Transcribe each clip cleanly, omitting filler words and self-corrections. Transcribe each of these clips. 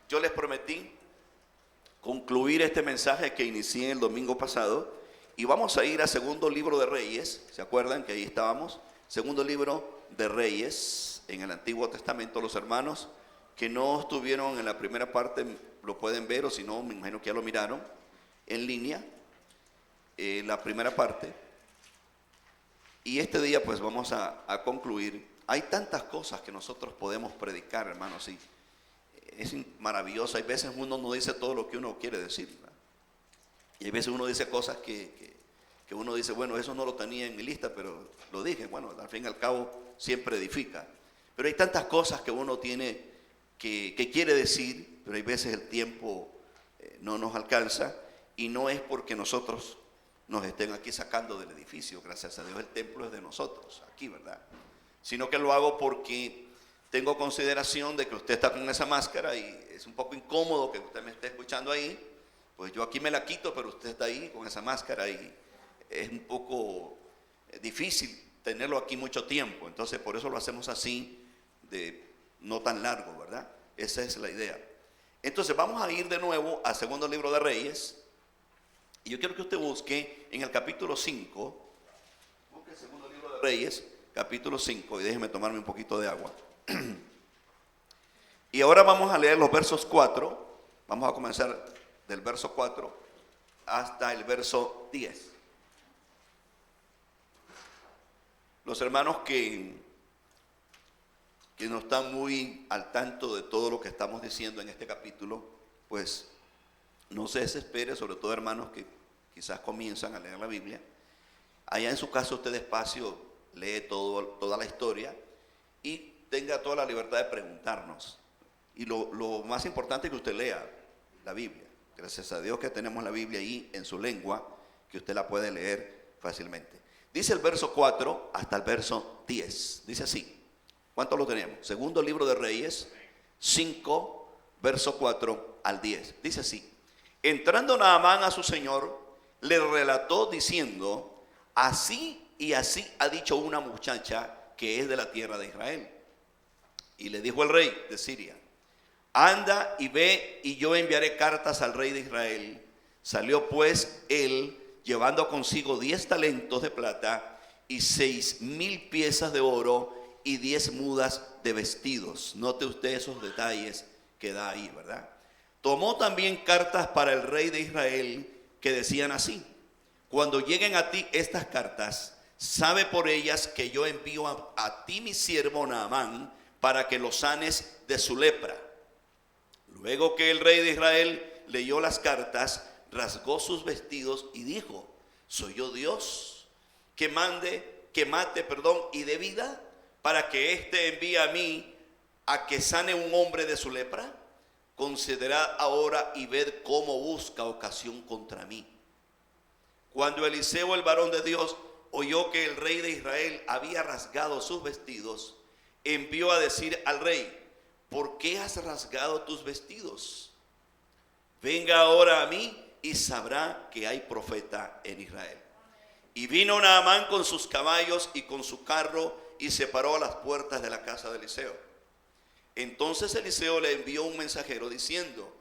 yo les prometí concluir este mensaje que inicié el domingo pasado y vamos a ir a segundo libro de Reyes. ¿Se acuerdan que ahí estábamos? Segundo libro de Reyes en el Antiguo Testamento. Los hermanos que no estuvieron en la primera parte lo pueden ver, o si no, me imagino que ya lo miraron en línea, la primera parte. Y este día pues vamos a concluir. Hay tantas cosas que nosotros podemos predicar, hermanos, sí. Es maravilloso. Hay veces uno no dice todo lo que uno quiere decir, ¿verdad? Y hay veces uno dice cosas que uno dice, bueno, eso no lo tenía en mi lista, pero lo dije. Bueno, al fin y al cabo siempre edifica. Pero hay tantas cosas que uno tiene que quiere decir, pero hay veces el tiempo no nos alcanza, y no es porque nosotros nos estén aquí sacando del edificio. Gracias a Dios el templo es de nosotros, aquí, ¿verdad? Sino que lo hago porque tengo consideración de que usted está con esa máscara y es un poco incómodo que usted me esté escuchando ahí. Pues yo aquí me la quito, pero usted está ahí con esa máscara y es un poco difícil tenerlo aquí mucho tiempo. Entonces por eso lo hacemos así, de no tan largo, ¿verdad? Esa es la idea. Entonces vamos a ir de nuevo al segundo libro de Reyes. Y yo quiero que usted busque en el capítulo 5. Busque el segundo libro de Reyes, capítulo 5. Y déjeme tomarme un poquito de agua. Y ahora vamos a leer los versos 4. Vamos a comenzar del verso 4 hasta el verso 10. Los hermanos que no están muy al tanto de todo lo que estamos diciendo en este capítulo, pues no se desespere, sobre todo hermanos que quizás comienzan a leer la Biblia. Allá en su casa usted despacio lee toda la historia y tenga toda la libertad de preguntarnos. Y lo más importante es que usted lea la Biblia. Gracias a Dios que tenemos la Biblia ahí en su lengua, que usted la puede leer fácilmente. Dice el verso 4 hasta el verso 10. Dice así. ¿Cuánto lo tenemos? Segundo libro de Reyes, 5, verso 4 al 10. Dice así. Entrando Naamán a su señor, le relató diciendo, así y así ha dicho una muchacha que es de la tierra de Israel. Y le dijo el rey de Siria, anda y ve y yo enviaré cartas al rey de Israel. Salió pues él llevando consigo 10 talentos de plata y 6,000 piezas de oro y 10 mudas de vestidos. Note usted esos detalles que da ahí, ¿verdad? Tomó también cartas para el rey de Israel que decían así, cuando lleguen a ti estas cartas, sabe por ellas que yo envío a ti mi siervo Naamán para que lo sanes de su lepra. Luego que el rey de Israel leyó las cartas, rasgó sus vestidos y dijo, ¿soy yo Dios que mate, y dé vida, para que éste envíe a mí a que sane un hombre de su lepra? Considerad ahora y ved cómo busca ocasión contra mí. Cuando Eliseo, el varón de Dios, oyó que el rey de Israel había rasgado sus vestidos, envió a decir al rey, ¿por qué has rasgado tus vestidos? Venga ahora a mí y sabrá que hay profeta en Israel. Y vino Naamán con sus caballos y con su carro y se paró a las puertas de la casa de Eliseo. Entonces Eliseo le envió un mensajero diciendo,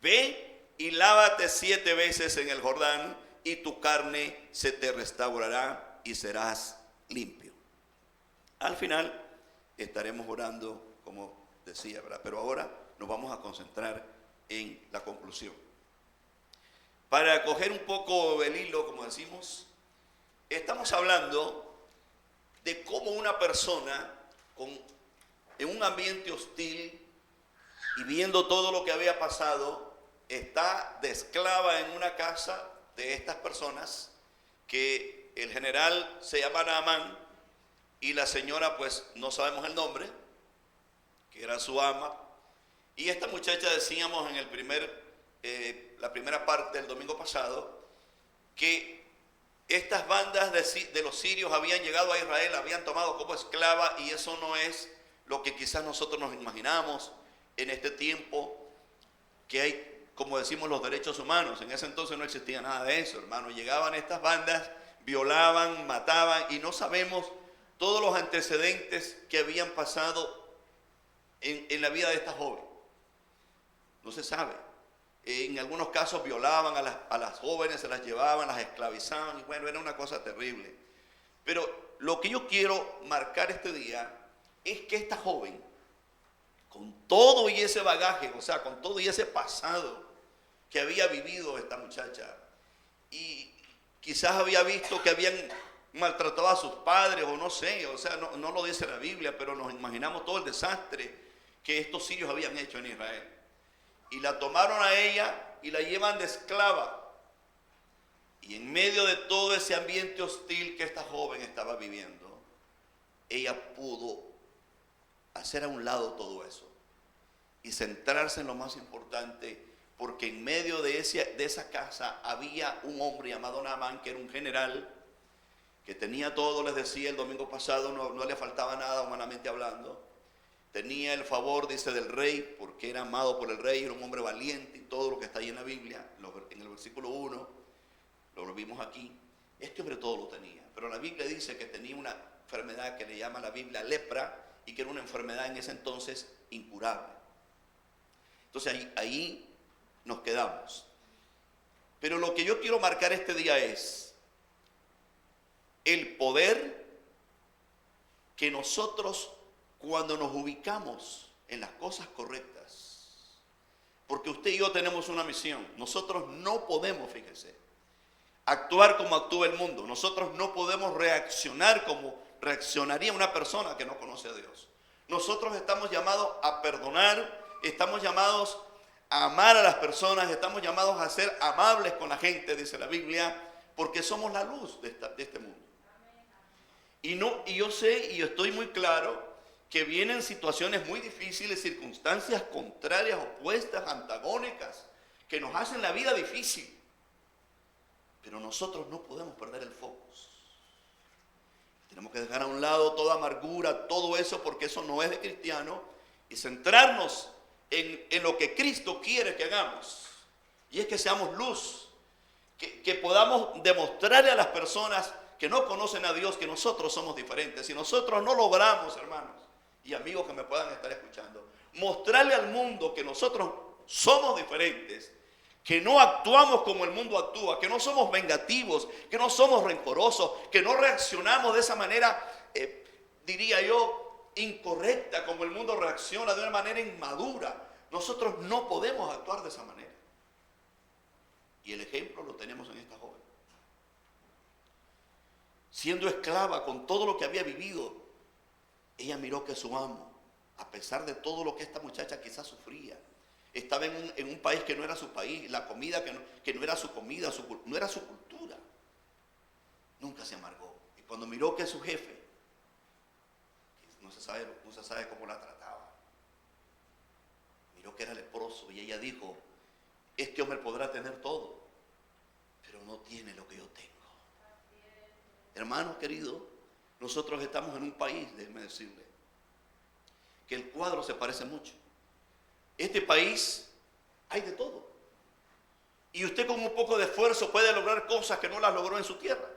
ve y lávate 7 veces en el Jordán y tu carne se te restaurará y serás limpio. Al final estaremos orando, como decía, ¿verdad? Pero ahora nos vamos a concentrar en la conclusión. Para coger un poco el hilo, como decimos, estamos hablando de cómo una persona en un ambiente hostil y viendo todo lo que había pasado, está de esclava en una casa de estas personas, que el general se llama Naamán y la señora pues no sabemos el nombre, que era su ama. Y esta muchacha, decíamos en la primera parte del domingo pasado, que estas bandas de los sirios habían llegado a Israel, la habían tomado como esclava, y eso no es lo que quizás nosotros nos imaginamos en este tiempo, que hay, como decimos, los derechos humanos. En ese entonces no existía nada de eso, hermano. Llegaban estas bandas, violaban, mataban, y no sabemos todos los antecedentes que habían pasado en la vida de esta joven. se sabe. En algunos casos violaban a las jóvenes, se las llevaban, las esclavizaban, y bueno, era una cosa terrible. Pero lo que yo quiero marcar este día es que esta joven, con todo y ese bagaje, o sea, con todo y ese pasado que había vivido esta muchacha, y quizás había visto que habían maltratado a sus padres, o no sé, o sea, no lo dice la Biblia, pero nos imaginamos todo el desastre que estos sirios habían hecho en Israel. Y la tomaron a ella y la llevan de esclava. Y en medio de todo ese ambiente hostil que esta joven estaba viviendo, ella pudo hacer a un lado todo eso y centrarse en lo más importante, porque en medio de esa casa había un hombre llamado Naamán, que era un general, que tenía todo, les decía el domingo pasado, no le faltaba nada humanamente hablando. Tenía el favor, dice, del rey, porque era amado por el rey, era un hombre valiente, y todo lo que está ahí en la Biblia, en el versículo 1, lo vimos aquí. Este hombre todo lo tenía, pero la Biblia dice que tenía una enfermedad que le llama la Biblia lepra, y que era una enfermedad en ese entonces incurable. Entonces ahí nos quedamos. Pero lo que yo quiero marcar este día es el poder que nosotros, cuando nos ubicamos en las cosas correctas, porque usted y yo tenemos una misión. Nosotros no podemos, fíjese, actuar como actúa el mundo. Nosotros no podemos reaccionar como reaccionaría una persona que no conoce a Dios. Nosotros estamos llamados a perdonar, estamos llamados a amar a las personas, estamos llamados a ser amables con la gente, dice la Biblia, porque somos la luz de este mundo. Y yo sé y estoy muy claro que vienen situaciones muy difíciles, circunstancias contrarias, opuestas, antagónicas, que nos hacen la vida difícil. Pero nosotros no podemos perder el foco. Tenemos que dejar a un lado toda amargura, todo eso, porque eso no es de cristiano, y centrarnos en lo que Cristo quiere que hagamos. Y es que seamos luz, que podamos demostrarle a las personas que no conocen a Dios que nosotros somos diferentes. Si nosotros no logramos, hermanos y amigos que me puedan estar escuchando, mostrarle al mundo que nosotros somos diferentes, que no actuamos como el mundo actúa, que no somos vengativos, que no somos rencorosos, que no reaccionamos de esa manera, diría yo, incorrecta, como el mundo reacciona, de una manera inmadura. Nosotros no podemos actuar de esa manera. Y el ejemplo lo tenemos en esta joven. Siendo esclava, con todo lo que había vivido, ella miró que su amo, a pesar de todo lo que esta muchacha quizás sufría, estaba en un país que no era su país, la comida que no era su comida, no era su cultura. Nunca se amargó. Y cuando miró que su jefe, no se sabe cómo la trataba, miró que era leproso, y ella dijo: este hombre podrá tener todo, pero no tiene lo que yo tengo. Hermanos queridos, nosotros estamos en un país, déjenme decirle, que el cuadro se parece mucho. Este país hay de todo. Y usted con un poco de esfuerzo puede lograr cosas que no las logró en su tierra.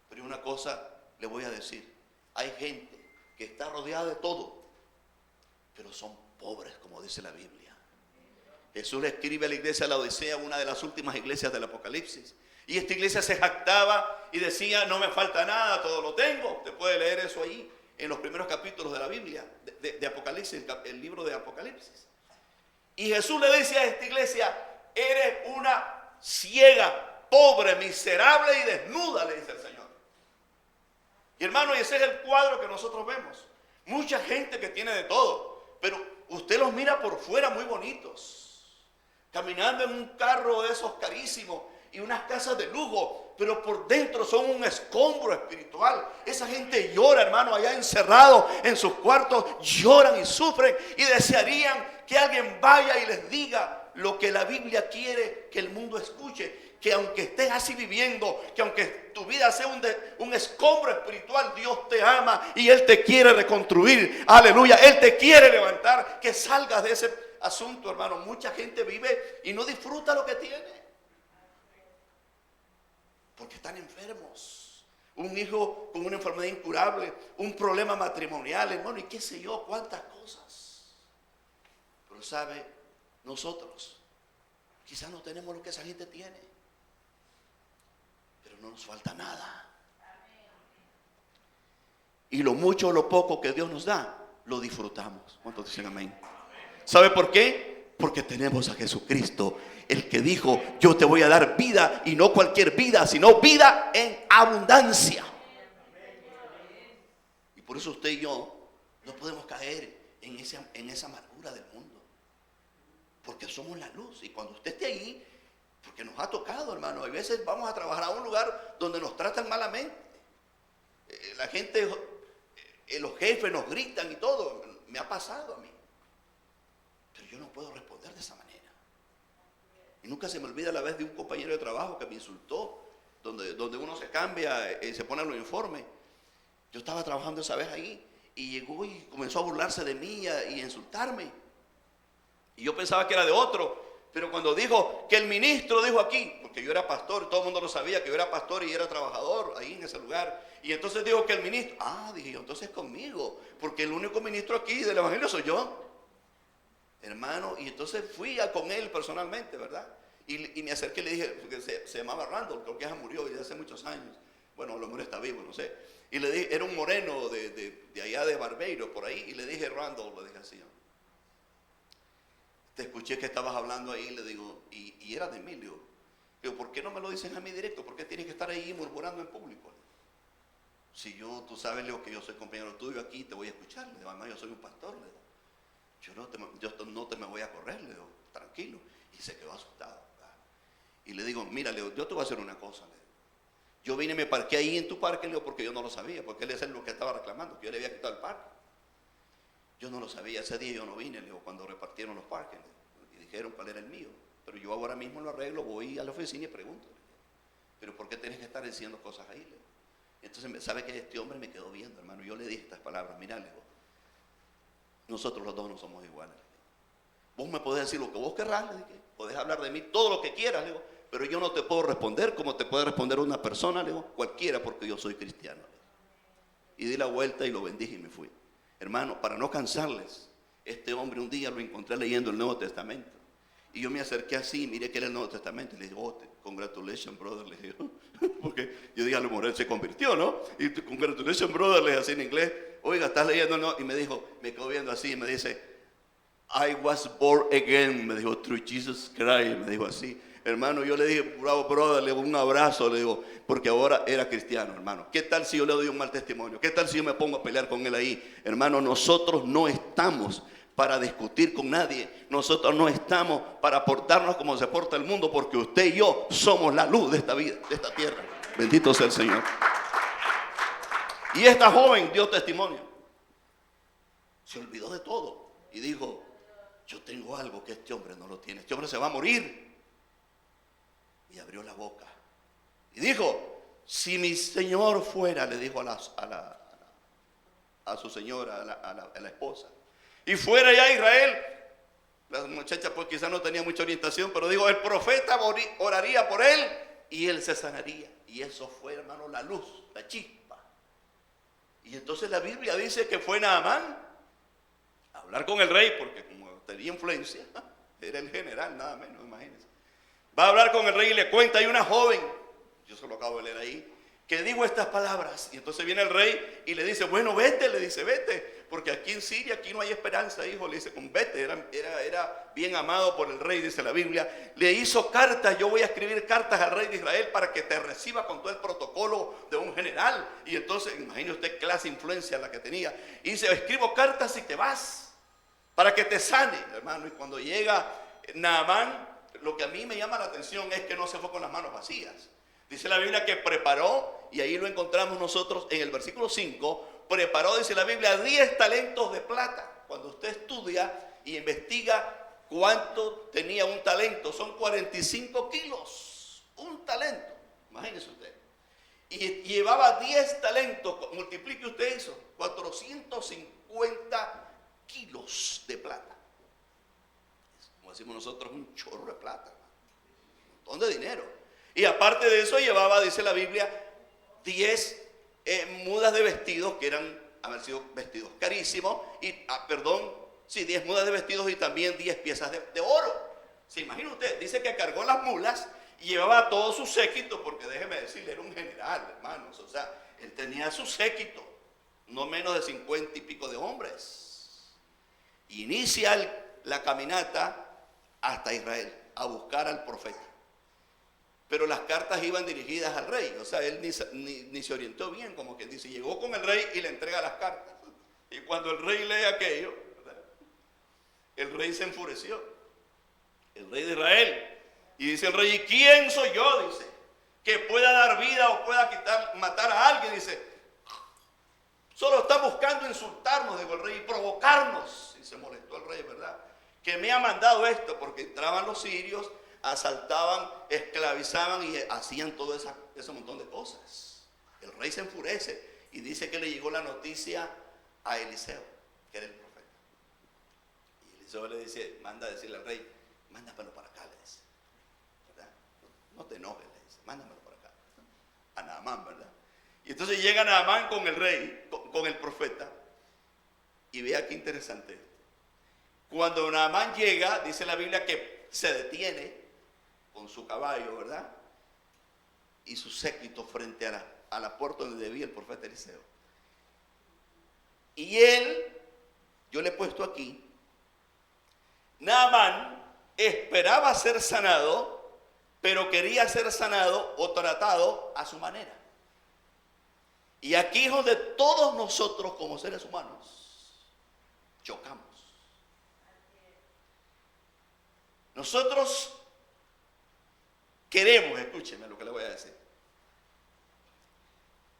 Pero una cosa le voy a decir: hay gente que está rodeada de todo, pero son pobres, como dice la Biblia. Jesús le escribe a la iglesia de la Odisea, una de las últimas iglesias del Apocalipsis. Y esta iglesia se jactaba y decía: no me falta nada, todo lo tengo. Usted puede leer eso ahí en los primeros capítulos de la Biblia, de Apocalipsis, el libro de Apocalipsis. Y Jesús le dice a esta iglesia: eres una ciega, pobre, miserable y desnuda, le dice el Señor. Y hermano, y ese es el cuadro que nosotros vemos. Mucha gente que tiene de todo, pero usted los mira por fuera muy bonitos, caminando en un carro de esos carísimos y unas casas de lujo, pero por dentro son un escombro espiritual. Esa gente llora, hermano, allá encerrado en sus cuartos, lloran y sufren y desearían que alguien vaya y les diga lo que la Biblia quiere que el mundo escuche: que aunque estés así viviendo, que aunque tu vida sea un escombro espiritual, Dios te ama y Él te quiere reconstruir. Aleluya, Él te quiere levantar, que salgas de ese asunto, hermano. Mucha gente vive y no disfruta lo que tiene, porque están enfermos. Un hijo con una enfermedad incurable, un problema matrimonial, hermano, y qué sé yo, cuántas cosas. Pero sabe, nosotros quizás no tenemos lo que esa gente tiene, pero no nos falta nada. Y lo mucho o lo poco que Dios nos da, lo disfrutamos. ¿Cuántos dicen amén? ¿Sabe por qué? Porque tenemos a Jesucristo, el que dijo: yo te voy a dar vida, y no cualquier vida, sino vida en abundancia. Y por eso usted y yo no podemos caer en esa amargura del mundo, porque somos la luz. Y cuando usted esté ahí, porque nos ha tocado, hermano, a veces vamos a trabajar a un lugar donde nos tratan malamente. La gente, los jefes nos gritan y todo. Me ha pasado a mí, pero yo no puedo responder de esa manera. Y nunca se me olvida la vez de un compañero de trabajo que me insultó, donde uno se cambia y se pone el uniforme. Yo estaba trabajando esa vez ahí, y llegó y comenzó a burlarse de mí y a insultarme. Y yo pensaba que era de otro, pero cuando dijo que el ministro dijo aquí, porque yo era pastor, todo el mundo lo sabía que yo era pastor y era trabajador ahí en ese lugar. Y entonces dijo que el ministro, dije yo, entonces conmigo, porque el único ministro aquí del evangelio soy yo, hermano. Y entonces fui con él personalmente, ¿verdad? Y me acerqué y le dije, porque se llamaba Randall, creo que ya murió y hace muchos años. Bueno, a lo mejor está vivo, no sé. Y le dije, era un moreno de allá de Barbeiro, por ahí. Y le dije, Randall, le dije así: te escuché que estabas hablando ahí, le digo, y era de mí, le digo, ¿por qué no me lo dices a mí directo? ¿Por qué tienes que estar ahí murmurando en público? Si tú sabes, le digo, que yo soy compañero tuyo aquí, te voy a escuchar, le digo, además yo soy un pastor, le digo, yo no te me voy a correr, le digo, tranquilo. Y se quedó asustado, ¿verdad? Y le digo, mira, le digo, yo te voy a hacer una cosa, le digo. Yo vine y me parqué ahí en tu parque, le digo, porque yo no lo sabía, porque él es lo que estaba reclamando, que yo le había quitado el parque. Yo no lo sabía, ese día yo no vine, le digo, cuando repartieron los parques, y dijeron cuál era el mío. Pero yo ahora mismo lo arreglo, voy a la oficina y pregunto, pero ¿por qué tienes que estar diciendo cosas ahí? Le digo. Entonces, ¿sabe que este hombre me quedó viendo, hermano? Yo le dije estas palabras: mira, le digo, nosotros los dos no somos iguales. Vos me podés decir lo que vos querrás, le dije, podés hablar de mí todo lo que quieras, le digo, pero yo no te puedo responder como te puede responder una persona, le digo, cualquiera, porque yo soy cristiano. Y di la vuelta y lo bendije y me fui. Hermano, para no cansarles, este hombre un día lo encontré leyendo el Nuevo Testamento. Y yo me acerqué así, miré que era el Nuevo Testamento, y le dije, congratulations, brother, le dije, porque yo dije, a lo mejor él se convirtió, ¿no? Y congratulations, brother, le dije así en inglés, oiga, ¿estás leyendo? No. Y me dijo, me quedó viendo así y me dice, I was born again, me dijo, through Jesus Christ, me dijo así. Hermano, yo le dije, bravo, brother, le doy un abrazo, le digo, porque ahora era cristiano, hermano. ¿Qué tal si yo le doy un mal testimonio? ¿Qué tal si yo me pongo a pelear con él ahí? Hermano, nosotros no estamos para discutir con nadie. Nosotros no estamos para portarnos como se porta el mundo, porque usted y yo somos la luz de esta vida, de esta tierra. Bendito sea el Señor. Y esta joven dio testimonio. Se olvidó de todo y dijo, yo tengo algo que este hombre no lo tiene. Este hombre se va a morir. Y abrió la boca y dijo, si mi señor fuera, le dijo a su señora, a la esposa, y fuera ya a Israel. La muchacha pues quizás no tenía mucha orientación, pero dijo, el profeta oraría por él y él se sanaría. Y eso fue, hermano, la luz, la chispa. Y entonces la Biblia dice que fue Naamán a hablar con el rey, porque como tenía influencia, era el general, nada menos, imagínense. Va a hablar con el rey y le cuenta, hay una joven, yo se lo acabo de leer ahí, que dijo estas palabras. Y entonces viene el rey y le dice, bueno, vete, le dice, vete, porque aquí en Siria, aquí no hay esperanza, hijo. Le dice, vete, era bien amado por el rey, dice la Biblia. Le hizo cartas, yo voy a escribir cartas al rey de Israel para que te reciba con todo el protocolo de un general. Y entonces, imagine usted clase de influencia la que tenía. Y dice, escribo cartas y te vas, para que te sane, hermano. Y cuando llega Naamán, lo que a mí me llama la atención es que no se fue con las manos vacías. Dice la Biblia que preparó, y ahí lo encontramos nosotros en el versículo 5, preparó, dice la Biblia, 10 talentos de plata. Cuando usted estudia y investiga cuánto tenía un talento, son 45 kilos, un talento, imagínese usted. Y llevaba 10 talentos, multiplique usted eso, 450 kilos de plata. Como decimos nosotros, un chorro de plata, un montón de dinero. Y aparte de eso llevaba, dice la Biblia, 10 mudas de vestidos, que eran, haber sido vestidos carísimos, y, Sí, 10 mudas de vestidos y también 10 piezas de oro. ¿Se imagina usted? Dice que cargó las mulas y llevaba todo su séquito, porque déjeme decirle, era un general, hermanos. O sea, él tenía su séquito, no menos de 50 y pico de hombres. Inicia la caminata hasta Israel, a buscar al profeta. Pero las cartas iban dirigidas al rey, o sea, él ni se orientó bien, como quien dice, llegó con el rey y le entrega las cartas. Y cuando el rey lee aquello, ¿verdad?, el rey se enfureció, el rey de Israel. Y dice el rey, ¿y quién soy yo? Dice, que pueda dar vida o pueda matar a alguien. Dice, solo está buscando insultarnos, dijo el rey, y provocarnos. Y se molestó el rey, ¿verdad? Que me ha mandado esto, porque entraban los sirios, asaltaban, esclavizaban y hacían todo ese montón de cosas. El rey se enfurece y dice que le llegó la noticia a Eliseo, que era el profeta. Y Eliseo le dice, manda a decirle al rey, mándamelo para acá, le dice, ¿verdad? No te enojes, le dice, mándamelo para acá. A Naamán, ¿verdad? Y entonces llega Naamán con el rey, con el profeta, y vea qué interesante esto. Cuando Naamán llega, dice la Biblia que se detiene con su caballo, ¿verdad?, y su séquito frente a la puerta donde debía el profeta Eliseo. Y él, yo le he puesto aquí, Naamán esperaba ser sanado, pero quería ser sanado o tratado a su manera. Y aquí es donde todos nosotros como seres humanos chocamos. Nosotros queremos, escúcheme lo que le voy a decir,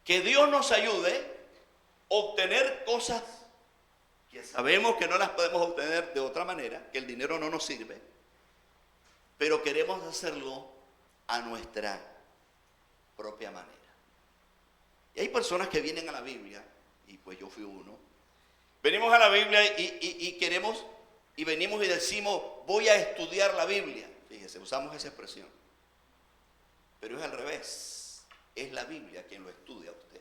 que Dios nos ayude a obtener cosas que sabemos que no las podemos obtener de otra manera, que el dinero no nos sirve, pero queremos hacerlo a nuestra propia manera. Y hay personas que vienen a la Biblia, y pues yo fui uno, venimos a la Biblia y queremos, y venimos y decimos, voy a estudiar la Biblia. Fíjese, usamos esa expresión. Pero es al revés, es la Biblia quien lo estudia a usted.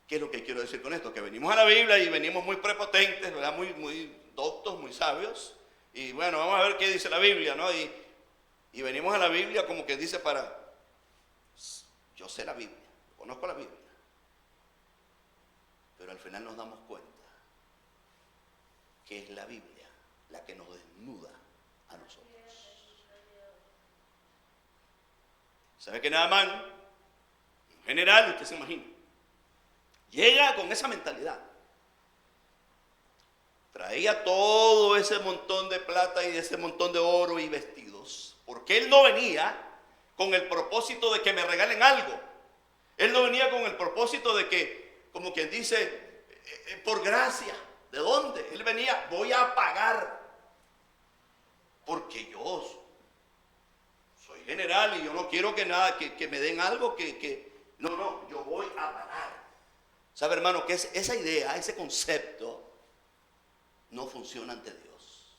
¿Qué es lo que quiero decir con esto? Que venimos a la Biblia y venimos muy prepotentes, ¿verdad?, muy doctos, muy sabios. Y bueno, vamos a ver qué dice la Biblia, ¿no? Y venimos a la Biblia como que dice yo sé la Biblia, conozco la Biblia. Pero al final nos damos cuenta que es la Biblia la que nos desnuda a nosotros. ¿Sabe que Naamán, en general, usted se imagina, llega con esa mentalidad? Traía todo ese montón de plata y ese montón de oro y vestidos, porque él no venía con el propósito de que me regalen algo. Él no venía con el propósito de que, como quien dice, por gracia. ¿De dónde? Él venía, voy a pagar, porque yo soy general y yo no quiero que me den algo no, yo voy a pagar. ¿Sabe, hermano, que esa idea, ese concepto no funciona ante Dios?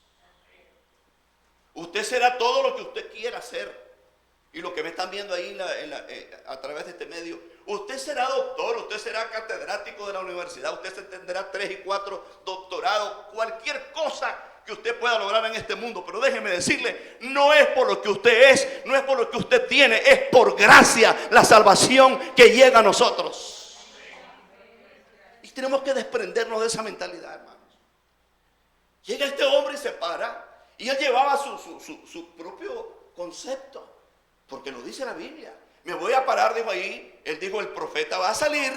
Usted será todo lo que usted quiera ser. Y lo que me están viendo ahí a través de este medio, usted será doctor, usted será catedrático de la universidad, usted tendrá 3 y 4 doctorados, cualquier cosa que usted pueda lograr en este mundo. Pero déjeme decirle, no es por lo que usted es, no es por lo que usted tiene, es por gracia la salvación que llega a nosotros. Y tenemos que desprendernos de esa mentalidad, hermanos. Llega este hombre y se para, y él llevaba su propio concepto, porque lo dice la Biblia. Me voy a parar, dijo ahí, él dijo, el profeta va a salir,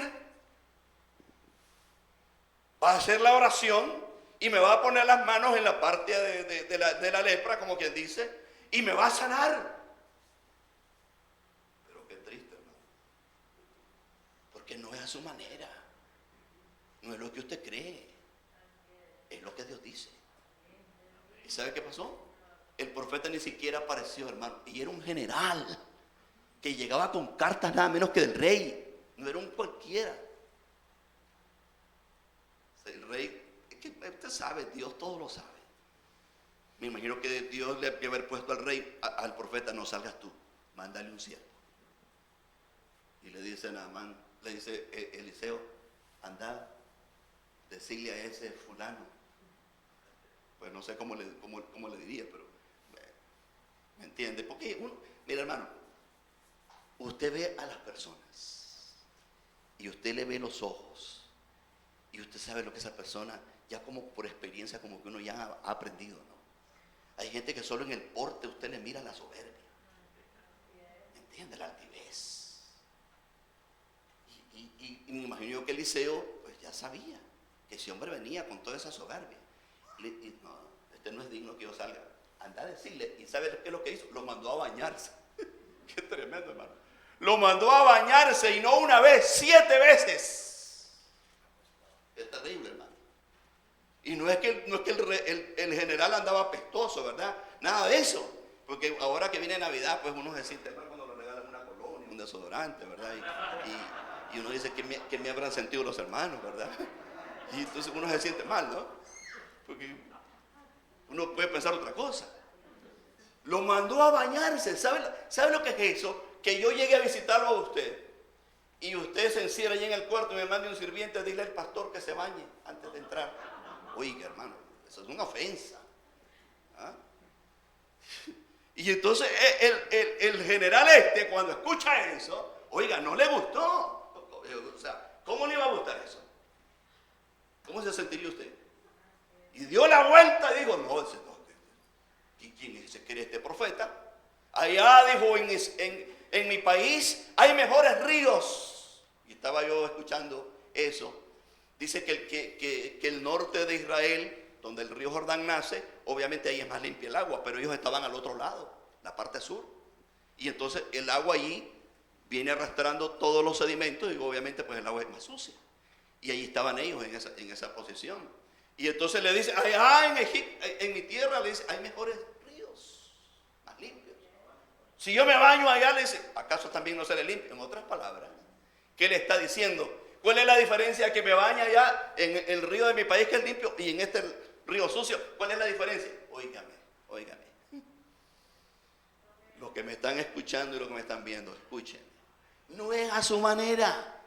va a hacer la oración y me va a poner las manos en la parte de la lepra, como quien dice, y me va a sanar. Pero qué triste, hermano, porque no es a su manera, no es lo que usted cree, es lo que Dios dice. ¿Y sabe qué pasó? El profeta ni siquiera apareció, hermano, y era un general que llegaba con cartas nada menos que del rey, no era un cualquiera. El rey, es que usted sabe, Dios todo lo sabe. Me imagino que Dios le había haber puesto al rey, al profeta, no salgas tú, mándale un siervo. Y le dice Naamán, le dice Eliseo, anda decirle a ese fulano, pues no sé cómo le diría, pero ¿me entiende? Porque mira, hermano, usted ve a las personas y usted le ve los ojos y usted sabe lo que esa persona, ya como por experiencia, como que uno ya ha aprendido, ¿no? Hay gente que solo en el porte usted le mira la soberbia, ¿me entiende? La altivez. Y me imagino yo que Eliseo pues ya sabía que ese hombre venía con toda esa soberbia. Y no, este no es digno que yo salga. Anda a decirle, ¿y sabe qué es lo que hizo? Lo mandó a bañarse. Qué tremendo, hermano. Lo mandó a bañarse, y no una vez, 7 veces. Es terrible, hermano. Y no es que el general andaba apestoso, ¿verdad? Nada de eso. Porque ahora que viene Navidad, pues uno se siente mal cuando le regalan una colonia, un desodorante, ¿verdad? Y uno dice, ¿qué me habrán sentido los hermanos, verdad? Y entonces uno se siente mal, ¿no? Porque uno puede pensar otra cosa. Lo mandó a bañarse. ¿Sabe lo que es eso? Que yo llegue a visitarlo a usted y usted se encierra allí en el cuarto y me mande un sirviente a decirle al pastor que se bañe antes de entrar. Oiga, hermano, eso es una ofensa. ¿Ah? Y entonces el general cuando escucha eso, oiga, no le gustó. O sea, ¿cómo le iba a gustar eso? ¿Cómo se sentiría usted? Y dio la vuelta y dijo, no, ¿quién se cree este profeta? Allá dijo, en mi país hay mejores ríos. Y estaba yo escuchando eso. Dice que el norte de Israel, donde el río Jordán nace, obviamente ahí es más limpia el agua, pero ellos estaban al otro lado, la parte sur. Y entonces el agua allí viene arrastrando todos los sedimentos y obviamente pues el agua es más sucia. Y ahí estaban ellos en esa posición. Y entonces le dice, allá en Egipto, en mi tierra, le dice, hay mejores ríos, más limpios. Si yo me baño allá, le dice, ¿acaso también no seré limpio? En otras palabras, ¿qué le está diciendo? ¿Cuál es la diferencia que me baña allá en el río de mi país, que es limpio, y en este río sucio? ¿Cuál es la diferencia? Óigame. Los que me están escuchando y los que me están viendo, escuchen. No es a su manera.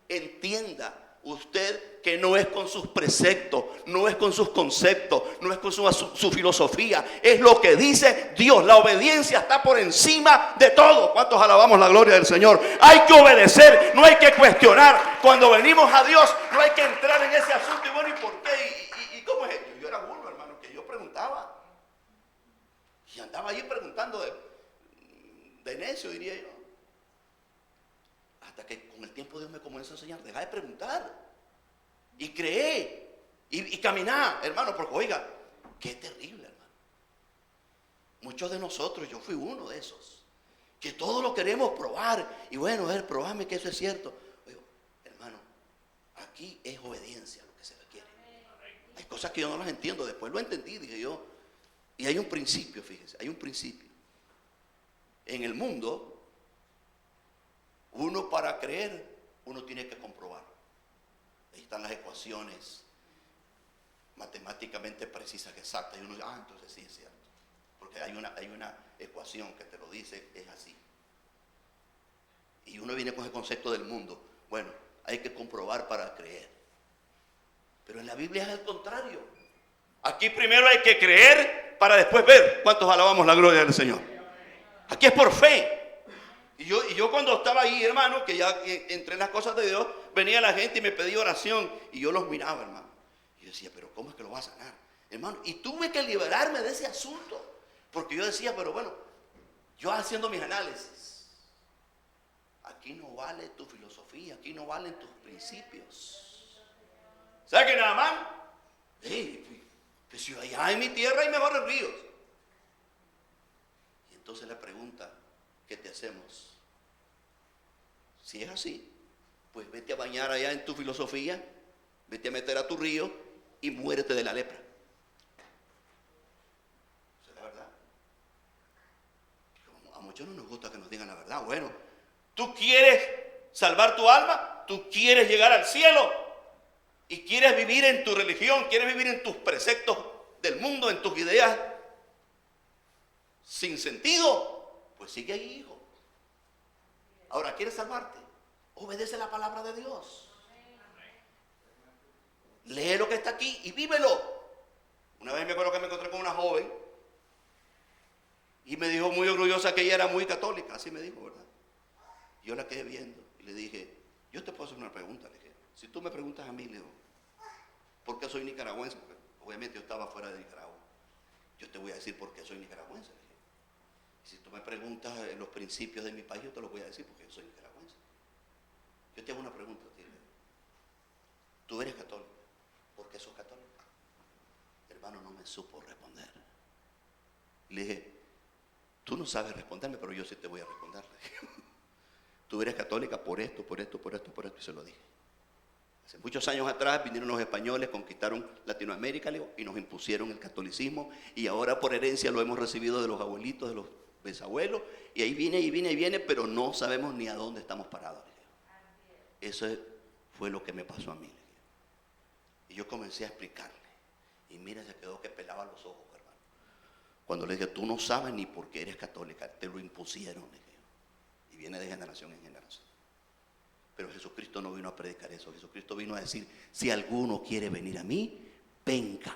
Entienda usted que no es con sus preceptos, no es con sus conceptos, no es con su filosofía, es lo que dice Dios. La obediencia está por encima de todo. ¿Cuántos alabamos la gloria del Señor? Hay que obedecer, no hay que cuestionar. Cuando venimos a Dios no hay que entrar en ese asunto. Y bueno, ¿y por qué? ¿Y cómo es? Yo era uno, hermano, que yo preguntaba. Y andaba ahí preguntando de necio, diría yo. Hasta que con el tiempo Dios me comenzó a enseñar, deja de preguntar y cree y caminar, hermano, porque oiga, qué terrible, hermano. Muchos de nosotros, yo fui uno de esos, que todo lo queremos probar y bueno, probame que eso es cierto. Oiga, hermano, aquí es obediencia lo que se requiere. Hay cosas que yo no las entiendo, después lo entendí, dije yo, y hay un principio, fíjense, hay un principio. En el mundo, uno para creer, uno tiene que comprobar. Ahí están las ecuaciones matemáticamente precisas, exactas. Y uno dice, entonces sí es cierto. Porque hay una ecuación que te lo dice, es así. Y uno viene con el concepto del mundo. Bueno, hay que comprobar para creer. Pero en la Biblia es al contrario. Aquí primero hay que creer para después ver. ¿Cuántos alabamos la gloria del Señor? Aquí es por fe. Y yo cuando estaba ahí, hermano, que ya entré en las cosas de Dios, venía la gente y me pedía oración. Y yo los miraba, hermano. Y yo decía, pero ¿cómo es que lo va a sanar? Hermano, y tuve que liberarme de ese asunto. Porque yo decía, pero bueno, yo haciendo mis análisis. Aquí no vale tu filosofía, aquí no valen tus principios. ¿Sabes qué nada más? Pues si allá en mi tierra hay mejores ríos. Y entonces la pregunta, ¿qué te hacemos? Si es así, pues vete a bañar allá en tu filosofía, vete a meter a tu río y muérete de la lepra. Esa es la verdad. A muchos no nos gusta que nos digan la verdad. Bueno, ¿tú quieres salvar tu alma? ¿Tú quieres llegar al cielo? ¿Y quieres vivir en tu religión? ¿Quieres vivir en tus preceptos del mundo, en tus ideas sin sentido? Pues sigue ahí, hijo. Ahora, ¿quieres salvarte? Obedece la palabra de Dios. lee lo que está aquí y vívelo. Una vez me acuerdo que me encontré con una joven y me dijo muy orgullosa que ella era muy católica, así me dijo, ¿verdad? Yo la quedé viendo y le dije, yo te puedo hacer una pregunta, le dije, si tú me preguntas a mí, le digo, ¿por qué soy nicaragüense? Porque obviamente yo estaba fuera de Nicaragua. Yo te voy a decir por qué soy nicaragüense, le dije. Y si tú me preguntas los principios de mi país, yo te los voy a decir porque yo soy nicaragüense. Yo te hago una pregunta a ti, le digo. Tú eres católico, ¿por qué sos católico? El hermano no me supo responder. Le dije, tú no sabes responderme, pero yo sí te voy a responder. Tú eres católica por esto, por esto, por esto, por esto, y se lo dije. Hace muchos años atrás vinieron los españoles, conquistaron Latinoamérica, le digo, y nos impusieron el catolicismo, y ahora por herencia lo hemos recibido de los abuelitos, de los bisabuelos, y ahí viene, y viene, y viene, pero no sabemos ni a dónde estamos parados. Eso fue lo que me pasó a mí. Y yo comencé a explicarle, y mira, se quedó que pelaba los ojos, hermano. Cuando le dije, tú no sabes ni por qué eres católica, te lo impusieron, le dije. Y viene de generación en generación. Pero Jesucristo no vino a predicar eso. Jesucristo vino a decir, si alguno quiere venir a mí, venga.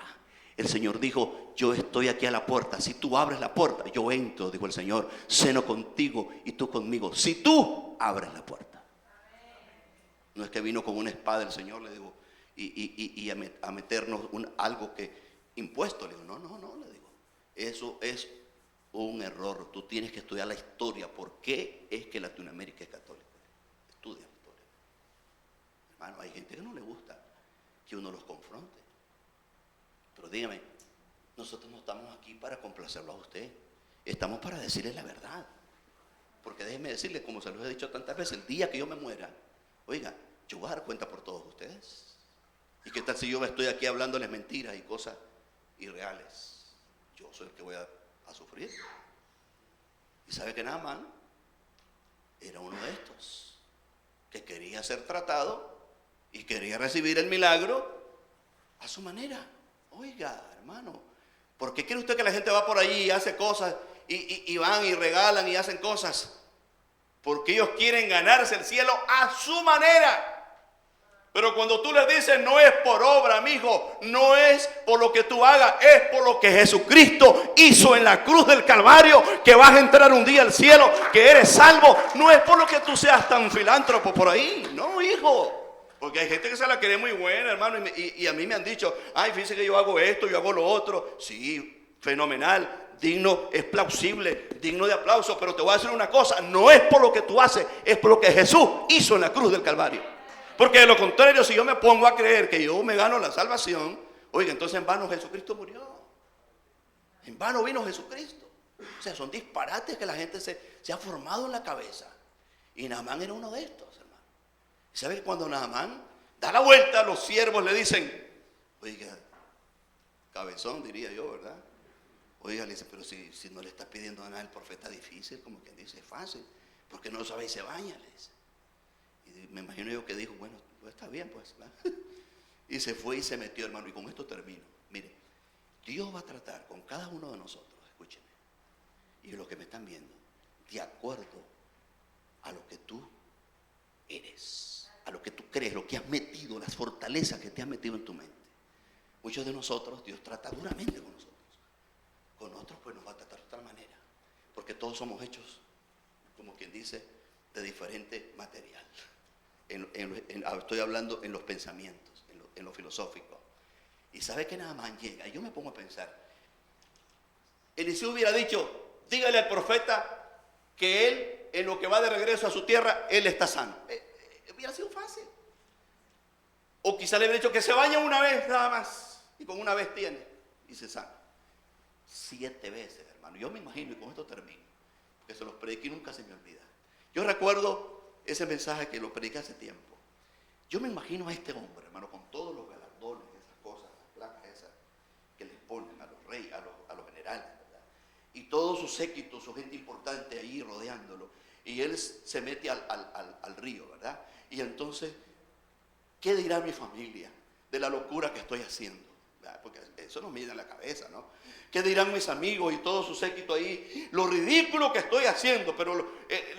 El Señor dijo, yo estoy aquí a la puerta. Si tú abres la puerta, yo entro, dijo el Señor. Ceno contigo y tú conmigo. Si tú abres la puerta. No es que vino con una espada el Señor, le digo, y a meternos algo que impuesto. Le digo, no, le digo. Eso es un error. Tú tienes que estudiar la historia. ¿Por qué es que Latinoamérica es católica? Estudia la historia. Hermano, hay gente que no le gusta que uno los confronte. Pero dígame, nosotros no estamos aquí para complacerlo a usted. Estamos para decirle la verdad. Porque déjeme decirle, como se los he dicho tantas veces, el día que yo me muera, oiga, yo voy a dar cuenta por todos ustedes. ¿Y qué tal si yo me estoy aquí hablándoles mentiras y cosas irreales? Yo soy el que voy a sufrir. Y sabe que Naamán era uno de estos que quería ser tratado y quería recibir el milagro a su manera. Oiga, hermano, ¿por qué cree usted que la gente va por allí y hace cosas y van y regalan y hacen cosas? Porque ellos quieren ganarse el cielo a su manera. Pero cuando tú les dices, no es por obra, mijo, no es por lo que tú hagas, es por lo que Jesucristo hizo en la cruz del Calvario, que vas a entrar un día al cielo, que eres salvo. No es por lo que tú seas tan filántropo por ahí, no, hijo. Porque hay gente que se la cree muy buena, hermano, y a mí me han dicho, ay, fíjese que yo hago esto, yo hago lo otro. Sí, fenomenal, digno, es plausible, digno de aplauso, pero te voy a decir una cosa, no es por lo que tú haces, es por lo que Jesús hizo en la cruz del Calvario. Porque de lo contrario, si yo me pongo a creer que yo me gano la salvación, oiga, entonces en vano Jesucristo murió. En vano vino Jesucristo. O sea, son disparates que la gente se ha formado en la cabeza. Y Naamán era uno de estos, hermano. ¿Y sabes que cuando Naamán da la vuelta, los siervos le dicen, oiga, cabezón diría yo, ¿verdad? Oiga, le dice, pero si no le estás pidiendo nada al profeta, difícil, como quien dice, es fácil. Porque no lo sabe y se baña, le dice. Y me imagino yo que dijo, bueno, pues está bien, pues. Y se fue y se metió, hermano. Y con esto termino. Mire, Dios va a tratar con cada uno de nosotros, escúcheme, y los que me están viendo, de acuerdo a lo que tú eres, a lo que tú crees, lo que has metido, las fortalezas que te has metido en tu mente. Muchos de nosotros, Dios trata duramente con nosotros. Con otros, pues nos va a tratar de otra manera. Porque todos somos hechos, como quien dice, de diferente material. Estoy hablando en los pensamientos, en lo filosófico. Y sabe que Naamán llega, y yo me pongo a pensar, Eliseo hubiera dicho, dígale al profeta que él, en lo que va de regreso a su tierra, él está sano. Hubiera sido fácil. O quizá le hubiera dicho que se bañe una vez nada más, y con una vez tiene, y se sana. 7 veces, hermano. Yo me imagino, y con esto termino, porque se los prediqué y nunca se me olvida. Yo recuerdo ese mensaje que lo prediqué hace tiempo. Yo me imagino a este hombre, hermano, con todos los galardones, esas cosas, las placas esas que les ponen a los reyes, a los generales, ¿verdad? Y todo su séquito, su gente importante ahí rodeándolo. Y él se mete al río, ¿verdad? Y entonces, ¿qué dirá mi familia de la locura que estoy haciendo? ¿Verdad? Porque eso nos mide en la cabeza, ¿no? ¿Qué dirán mis amigos y todo su séquito ahí? Lo ridículo que estoy haciendo, pero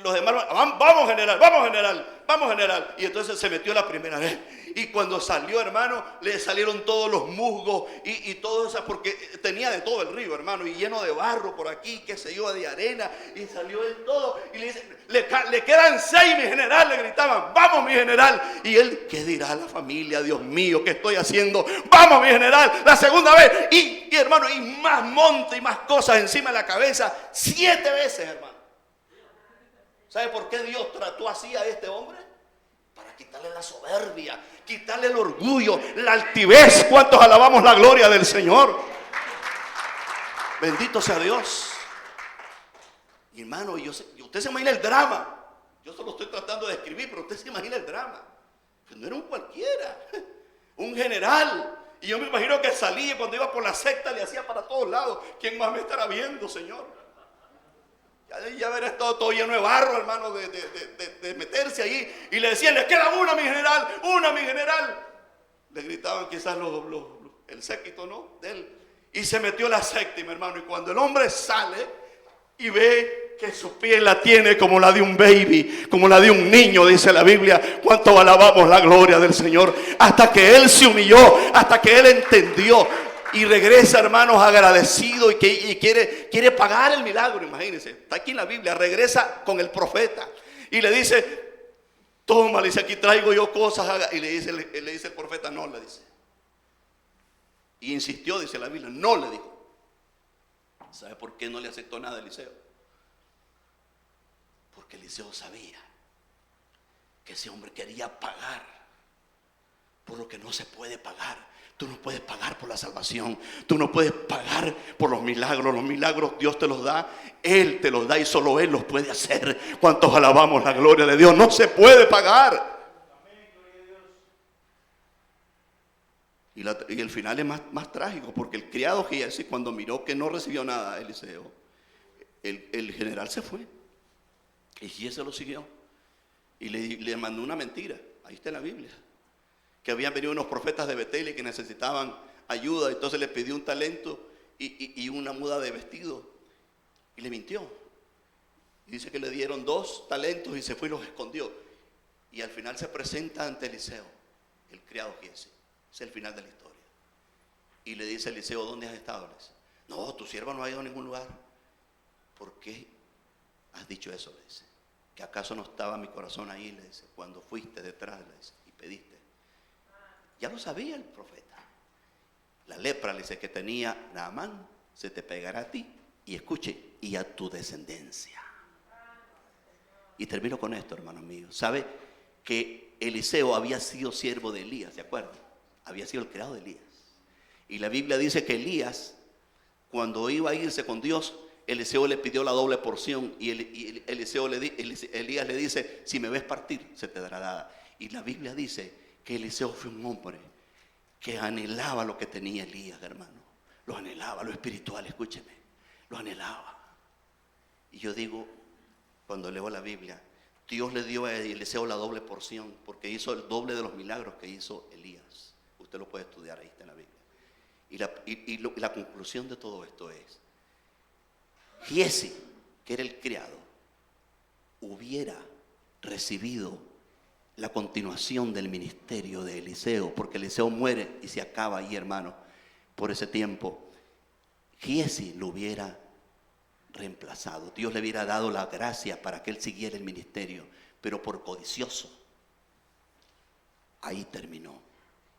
los demás, vamos general, vamos general, vamos general. Y entonces se metió la primera vez Y cuando salió, hermano, le salieron todos los musgos y todo eso, porque tenía de todo el río, hermano, y lleno de barro por aquí, qué sé yo, de arena, y salió él todo, y le dice, le quedan 6, mi general, le gritaban, vamos, mi general. Y él, ¿qué dirá la familia? Dios mío, ¿qué estoy haciendo? Vamos, mi general, la segunda vez, y hermano, y más monte y más cosas encima de la cabeza, 7 veces, hermano. ¿Sabe por qué Dios trató así a este hombre? Para quitarle la soberbia, quitarle el orgullo, la altivez. ¿Cuántos alabamos la gloria del Señor? Bendito sea Dios. Y hermano, usted se imagina el drama. Yo solo estoy tratando de describir, pero usted se imagina el drama. Que no era un cualquiera, un general. Y yo me imagino que salía cuando iba por la secta, le hacía para todos lados. ¿Quién más me estará viendo, Señor? Ya haber estado todo lleno de barro, hermano, de meterse ahí. Y le decían, le queda una, mi general, una, mi general. Le gritaban quizás el séquito, ¿no? De él. Y se metió la séptima, hermano. Y cuando el hombre sale y ve que su piel la tiene como la de un baby, como la de un niño, dice la Biblia, cuánto alabamos la gloria del Señor. Hasta que él se humilló, hasta que él entendió. Y regresa, hermanos, agradecido y quiere pagar el milagro. Imagínense, está aquí en la Biblia. Regresa con el profeta y le dice, toma, le dice, aquí traigo yo cosas. Y le dice el profeta, no, le dice. Y insistió, dice la Biblia, no, le dijo. ¿Sabe por qué no le aceptó nada a Eliseo? Porque Eliseo sabía que ese hombre quería pagar por lo que no se puede pagar. Tú no puedes pagar por la salvación. Tú no puedes pagar por los milagros. Los milagros Dios te los da. Él te los da y solo Él los puede hacer. ¿Cuántos alabamos la gloria de Dios? No se puede pagar. Y el final es más trágico, porque el criado Giesi, cuando miró que no recibió nada Eliseo, el general se fue. Y Giesi lo siguió. Y le mandó una mentira. Ahí está en la Biblia. Que habían venido unos profetas de Betel y que necesitaban ayuda. Entonces le pidió un talento y una muda de vestido. Y le mintió. Y dice que le dieron 2 talentos y se fue y los escondió. Y al final se presenta ante Eliseo, el criado Giesi. Es el final de la historia. Y le dice a Eliseo, ¿dónde has estado? Le dice, no, tu sierva no ha ido a ningún lugar. ¿Por qué has dicho eso? Le dice, ¿que acaso no estaba mi corazón ahí? Le dice, cuando fuiste detrás, le dice, y pediste. Ya lo sabía el profeta. La lepra, le dice, que tenía Naamán, se te pegará a ti. Y escuche, y a tu descendencia. Y termino con esto, hermanos míos. ¿Sabe que Eliseo había sido siervo de Elías? ¿Se acuerdan? Había sido el criado de Elías. Y la Biblia dice que Elías, cuando iba a irse con Dios, Eliseo le pidió la doble porción. Y Elías le dice, si me ves partir, se te dará dada. Y la Biblia dice que Eliseo fue un hombre que anhelaba lo que tenía Elías, hermano. Lo anhelaba, lo espiritual, escúcheme. Lo anhelaba. Y yo digo, cuando leo la Biblia, Dios le dio a Eliseo la doble porción, porque hizo el doble de los milagros que hizo Elías. Usted lo puede estudiar, ahí está en la Biblia. Y la conclusión de todo esto es, Giesi, que era el criado, hubiera recibido la continuación del ministerio de Eliseo, porque Eliseo muere y se acaba ahí, hermano. Por ese tiempo, Giesi lo hubiera reemplazado. Dios le hubiera dado la gracia para que él siguiera el ministerio, pero por codicioso, ahí terminó.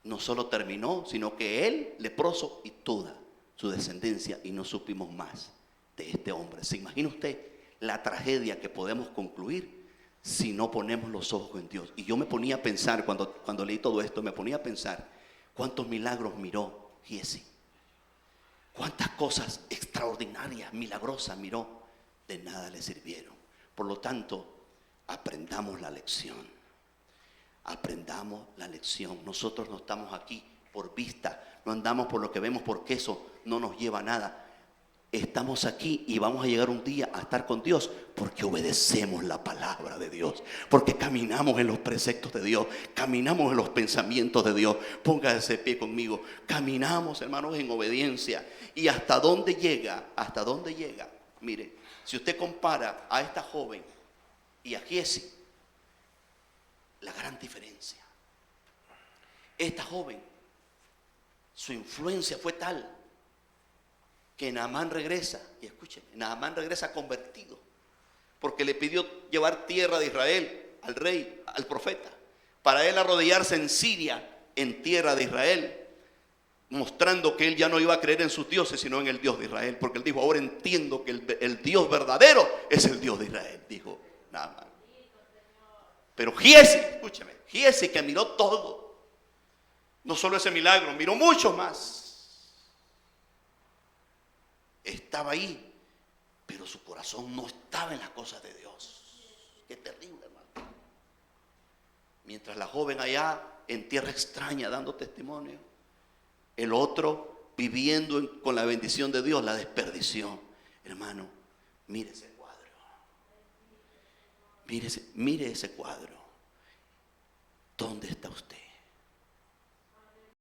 No solo terminó, sino que él, leproso, y toda su descendencia, y no supimos más de este hombre. ¿Se imagina usted la tragedia que podemos concluir si no ponemos los ojos en Dios? Y yo me ponía a pensar, cuando leí todo esto, me ponía a pensar cuántos milagros miró Giesi, cuántas cosas extraordinarias, milagrosas miró, de nada le sirvieron. Por lo tanto, aprendamos la lección. Aprendamos la lección. Nosotros no estamos aquí por vista, no andamos por lo que vemos, porque eso no nos lleva a nada. Estamos aquí y vamos a llegar un día a estar con Dios porque obedecemos la palabra de Dios, porque caminamos en los preceptos de Dios, caminamos en los pensamientos de Dios. Póngase de pie conmigo. Caminamos, hermanos, en obediencia. ¿Y hasta dónde llega? ¿Hasta dónde llega? Mire, si usted compara a esta joven y a Giesi, la gran diferencia. esta joven, su influencia fue tal que Naamán regresa, y escúcheme, Naamán regresa convertido, porque le pidió llevar tierra de Israel al rey, al profeta, para él arrodillarse en Siria, en tierra de Israel, mostrando que él ya no iba a creer en sus dioses, sino en el Dios de Israel, porque él dijo, ahora entiendo que el Dios verdadero es el Dios de Israel, dijo Naamán. Pero Giezi, escúcheme, Giezi, que miró todo, no solo ese milagro, miró mucho más, estaba ahí, pero su corazón no estaba en las cosas de Dios. Qué terrible, hermano. Mientras la joven allá en tierra extraña dando testimonio, el otro viviendo con la bendición de Dios la desperdició. Hermano, mire ese cuadro. Mire ese cuadro. ¿Dónde está usted?